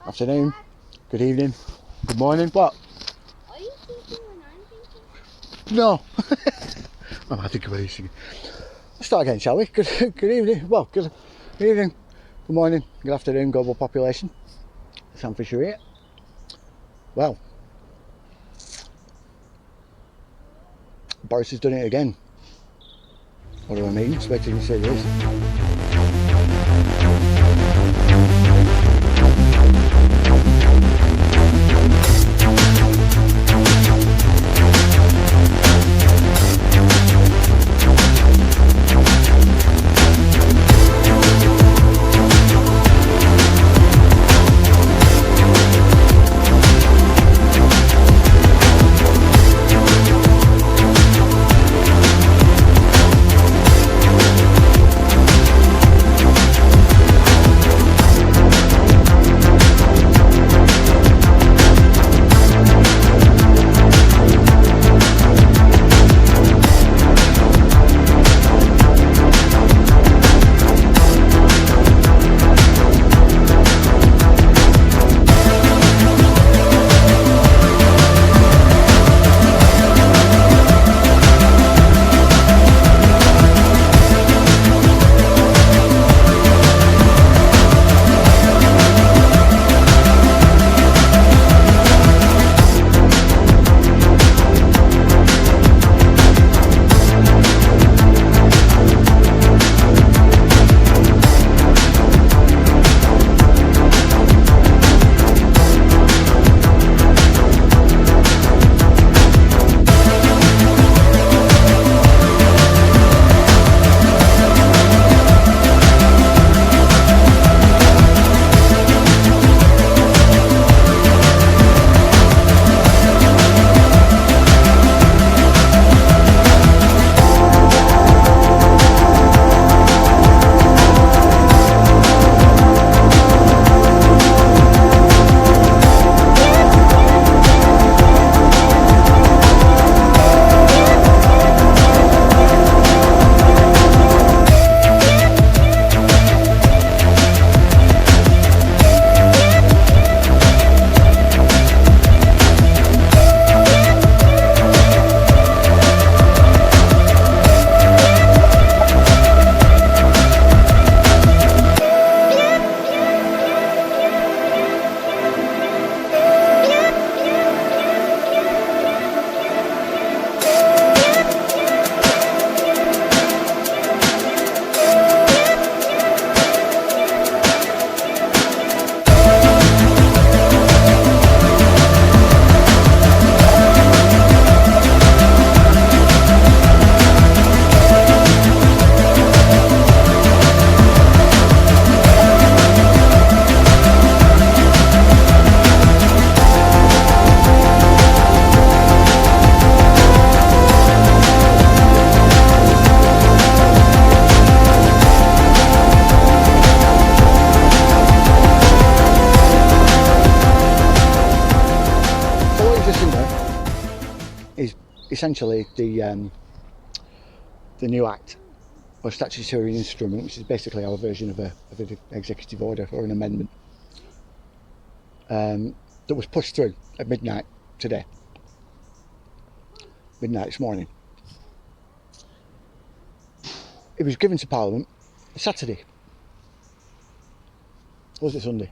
afternoon, good evening, good morning. What? Are you thinking when I'm thinking? No. I think about these things. Let's start again, shall we? Good evening. Well, good evening, good morning, good afternoon, global population. Sam Fisher here. Well, Boris has done it again. What do I mean? Expecting to see this. Essentially the new act or statutory instrument, which is basically our version of an executive order or an amendment that was pushed through at midnight today, midnight this morning. It was given to Parliament Saturday. Or was it Sunday?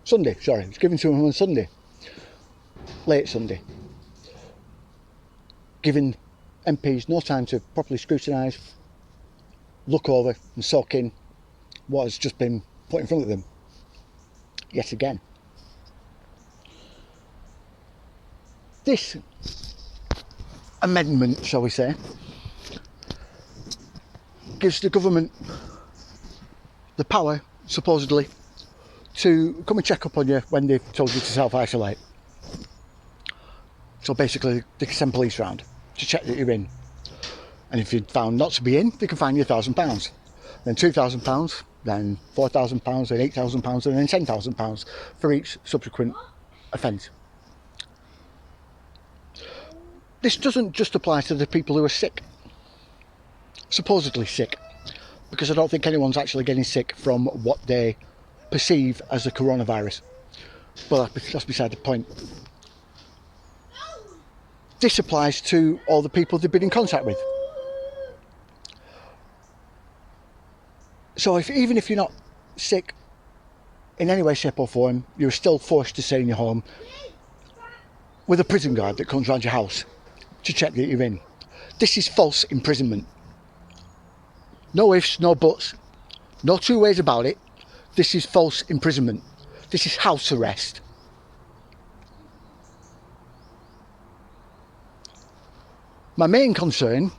Sunday, sorry. It was given to them on Sunday, late Sunday, giving MPs no time to properly scrutinise, look over and soak in what has just been put in front of them yet again. This amendment, shall we say, gives the government the power, supposedly, to come and check up on you when they've told you to self-isolate. So basically they can send police round to check that you're in, and if you're found not to be in, they can fine you £1,000, then £2,000, then £4,000, then £8,000, and then £10,000 for each subsequent offence. This doesn't just apply to the people who are sick, supposedly sick, because I don't think anyone's actually getting sick from what they perceive as the coronavirus. But that's beside the point. This applies to all the people they've been in contact with. So even if you're not sick in any way, shape or form, you're still forced to stay in your home with a prison guard that comes round your house to check that you're in. This is false imprisonment. No ifs, no buts, no two ways about it. This is false imprisonment. This is house arrest. My main concern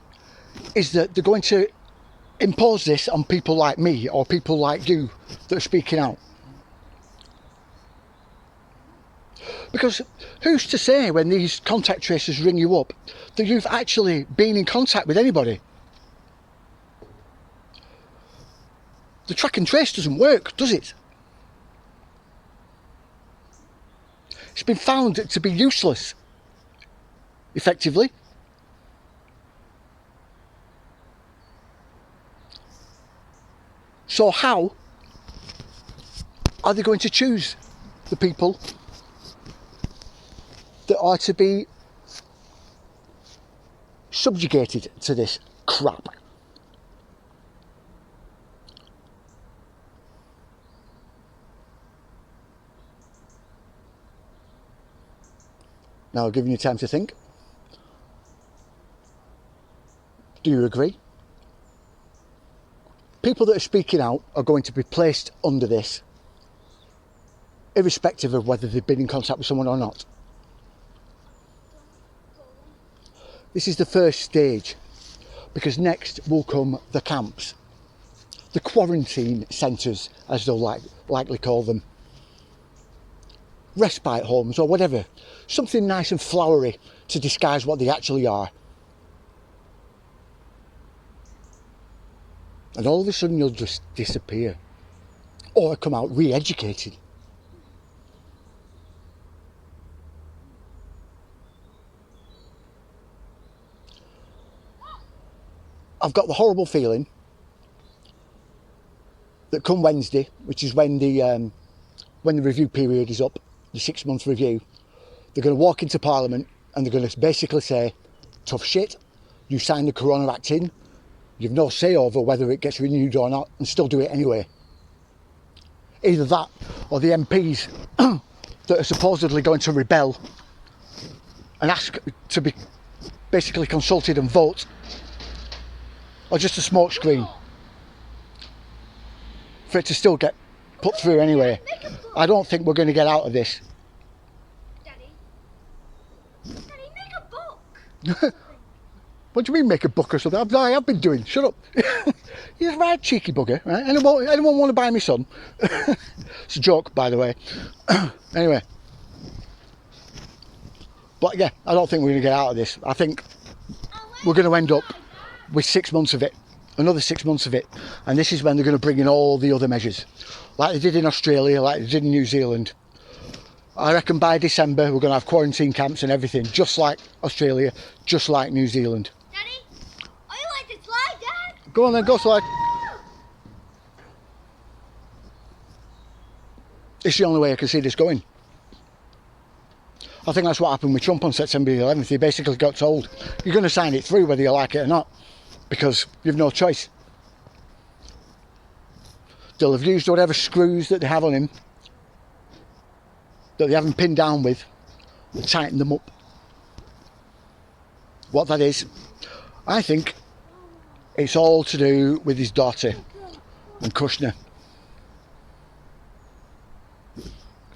is that they're going to impose this on people like me or people like you that are speaking out. Because who's to say when these contact tracers ring you up that you've actually been in contact with anybody? The track and trace doesn't work, does it? It's been found to be useless, effectively. So how are they going to choose the people that are to be subjugated to this crap? Now, I've given you time to think. Do you agree? People that are speaking out are going to be placed under this, irrespective of whether they've been in contact with someone or not. This is the first stage, because next will come the camps, the quarantine centres, as they'll likely call them, respite homes or whatever, something nice and flowery to disguise what they actually are. And all of a sudden you'll just disappear, or come out re-educated. I've got the horrible feeling that come Wednesday, which is when the review period is up, the 6-month review, they're going to walk into Parliament and they're going to basically say, tough shit, you signed the Corona Act in, you've no say over whether it gets renewed or not, and still do it anyway. Either that, or the MPs that are supposedly going to rebel and ask to be basically consulted and vote, or just a smokescreen for it to still get put through anyway. I don't think we're going to get out of this. Daddy, make a book. What do you mean make a book or something? I have been doing. Shut up. You're a right cheeky bugger, right? Anyone want to buy me son? It's a joke, by the way. Anyway. But yeah, I don't think we're going to get out of this. I think we're going to end up with 6 months of it. Another 6 months of it. And this is when they're going to bring in all the other measures. Like they did in Australia, like they did in New Zealand. I reckon by December we're going to have quarantine camps and everything, just like Australia, just like New Zealand. Daddy, are you like to slide, Dad? Go on then, go slide. It's the only way I can see this going. I think that's what happened with Trump on September the 11th. He basically got told, you're going to sign it through whether you like it or not, because you've no choice. They'll have used whatever screws that they have on him, that they haven't pinned down with, and tighten them up. What that is, I think it's all to do with his daughter and Kushner.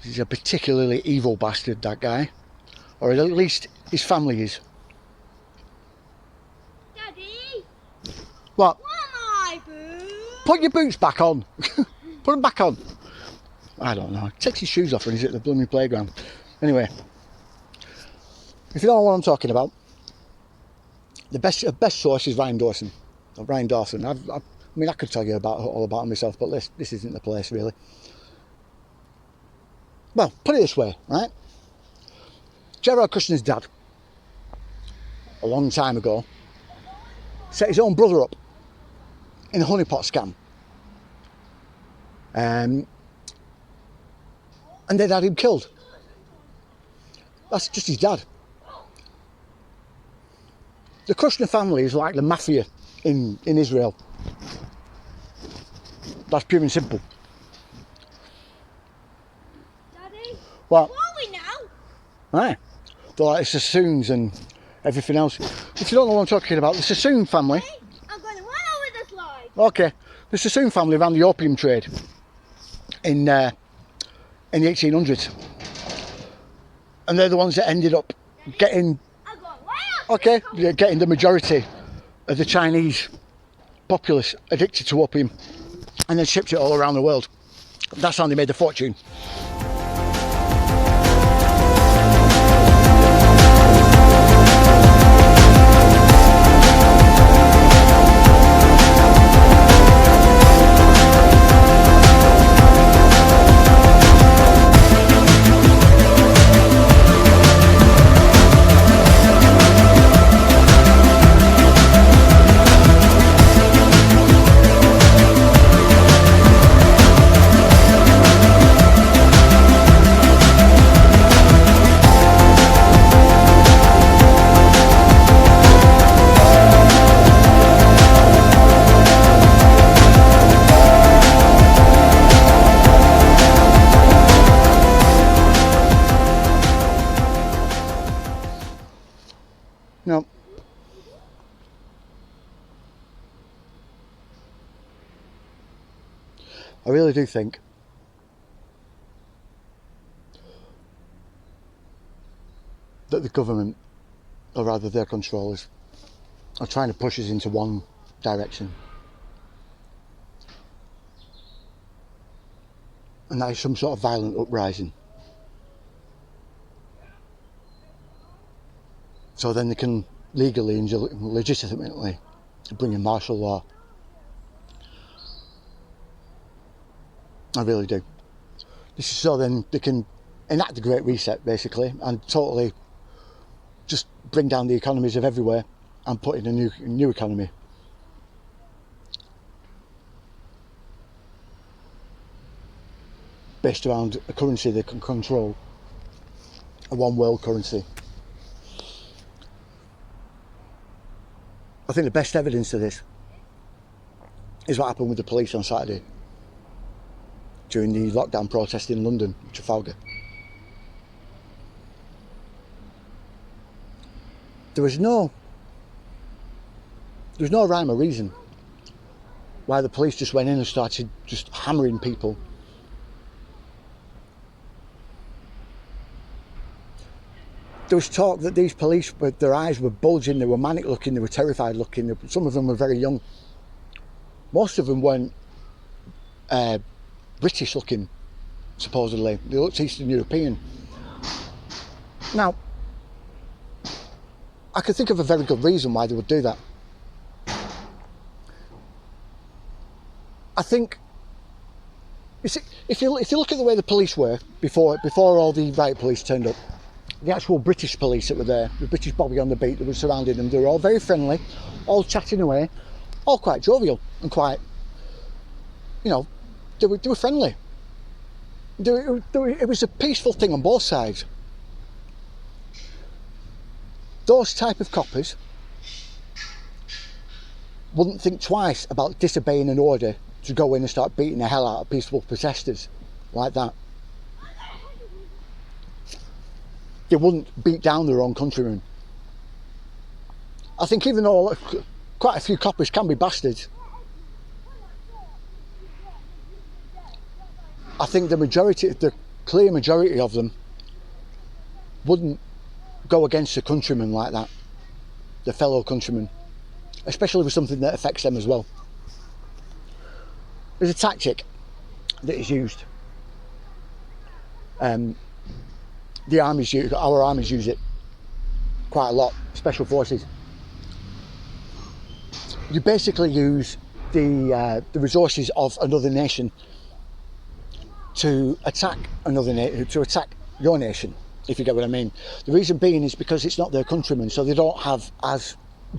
He's a particularly evil bastard, that guy. Or at least his family is. Daddy, What? my boots. Put your boots back on. Put them back on. I don't know. Takes his shoes off when he's at the blooming playground. Anyway, if you don't know what I'm talking about, the best source is Ryan Dawson. Ryan Dawson. I mean, I could tell you all about him myself, but this isn't the place really. Well, put it this way, right? Gerard Kushner's dad, a long time ago, set his own brother up in a honeypot scam. And they'd had him killed That's just his dad. The Kushner family is like the mafia in Israel. That's pure and simple. Daddy, What? where are we now? Right. They're like the Sassoons and everything else. If you don't know what I'm talking about, the Sassoon family. Hey, I'm going to run over the slide. Okay. The Sassoon family ran the opium trade in the 1800s. And they're the ones that ended up getting, I'm going way up. okay, getting the majority of the Chinese populace addicted to opium and then shipped it all around the world. That's how they made the fortune. No. I really do think that the government, or rather their controllers, are trying to push us into one direction. And that is some sort of violent uprising. So then they can legally and legitimately bring in martial law. I really do. This is so then they can enact a great reset basically and totally just bring down the economies of everywhere and put in a new economy. Based around a currency they can control, a one world currency. I think the best evidence of this is what happened with the police on Saturday during the lockdown protest in London, Trafalgar. There was no rhyme or reason why the police just went in and started just hammering people. There was talk that these police, with their eyes were bulging, they were manic looking, they were terrified looking, some of them were very young. Most of them weren't British looking, supposedly. They looked Eastern European. Now, I could think of a very good reason why they would do that. I think, you see, if you look at the way the police were before all the riot police turned up, the actual British police that were there, the British bobby on the beat that was surrounding them, they were all very friendly, all chatting away, all quite jovial and quite, you know, they were friendly. It was a peaceful thing on both sides. Those type of coppers wouldn't think twice about disobeying an order to go in and start beating the hell out of peaceful protesters like that. They wouldn't beat down their own countrymen. I think even though quite a few coppers can be bastards, I think the clear majority of them wouldn't go against a countryman like that, their fellow countrymen, especially with something that affects them as well. There's a tactic that is used. Our armies use it quite a lot, special forces. You basically use the resources of another nation to attack your nation, if you get what I mean. The reason being is because it's not their countrymen, so they don't have as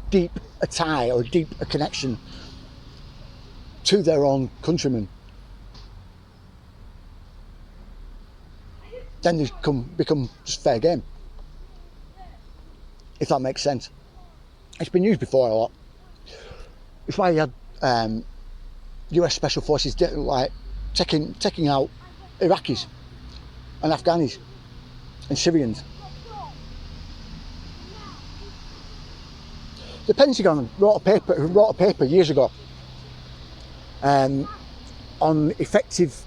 deep a tie or deep a connection to their own countrymen. Then they become just fair game. if that makes sense. It's been used before a lot. It's why you had US Special Forces like taking out Iraqis and Afghanis and Syrians. The Pentagon wrote a paper years ago on effective,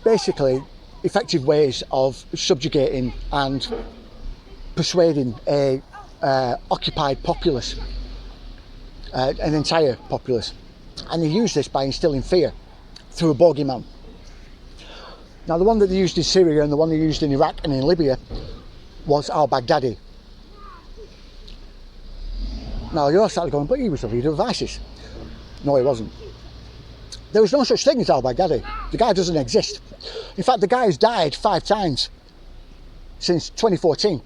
basically effective ways of subjugating and persuading a occupied populace, an entire populace, and they use this by instilling fear through a bogeyman. Now the one that they used in Syria and the one they used in Iraq and in Libya was al-Baghdadi. Now you're started going, but he was the leader of ISIS. No, he wasn't. There was no such thing as al-Baghdadi. The guy doesn't exist. In fact, the guy has died 5 times since 2014.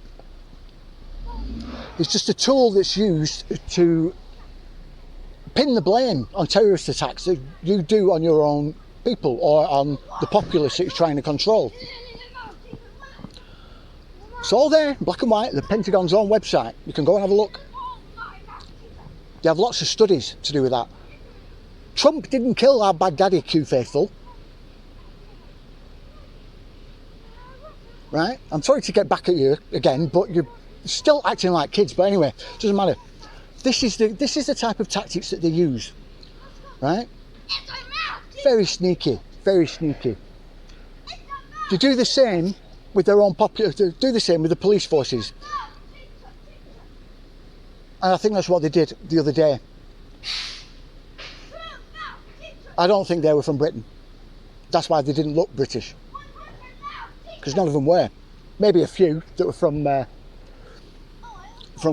It's just a tool that's used to pin the blame on terrorist attacks that you do on your own people or on the populace that you're trying to control. It's all there, black and white, the Pentagon's own website. You can go and have a look. They have lots of studies to do with that. Trump didn't kill our Baghdadi Q faithful. Right? I'm sorry to get back at you again, but you're still acting like kids. But anyway, it doesn't matter. This is the type of tactics that they use. Right? Very sneaky, very sneaky. They do the same with their own they do the same with the police forces. And I think that's what they did the other day. I don't think they were from Britain. That's why they didn't look British. Because none of them were. Maybe a few that were from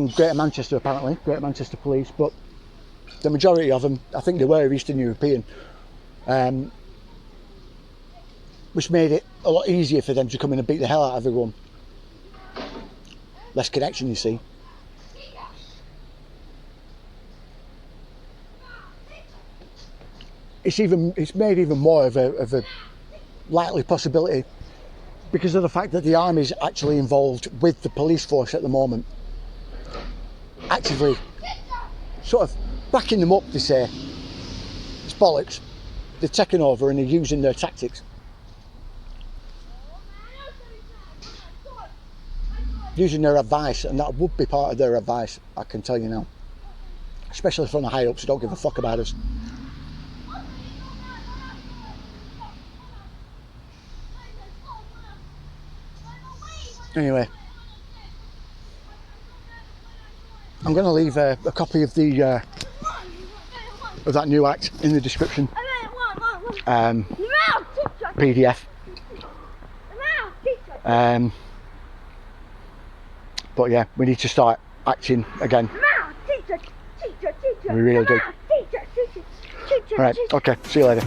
Greater Manchester, apparently, Greater Manchester Police, but the majority of them, I think they were Eastern European, which made it a lot easier for them to come in and beat the hell out of everyone. Less connection, you see. It's made even more of a likely possibility because of the fact that the army's actually involved with the police force at the moment, actively sort of backing them up. They say it's bollocks. They've taken over and they're using their tactics, using their advice, and that would be part of their advice, I can tell you now, especially from the high ups who don't give a fuck about us. Anyway, I'm going to leave a copy of the of that new act in the description. PDF. But yeah, we need to start acting again. We really do. Alright, okay, see you later.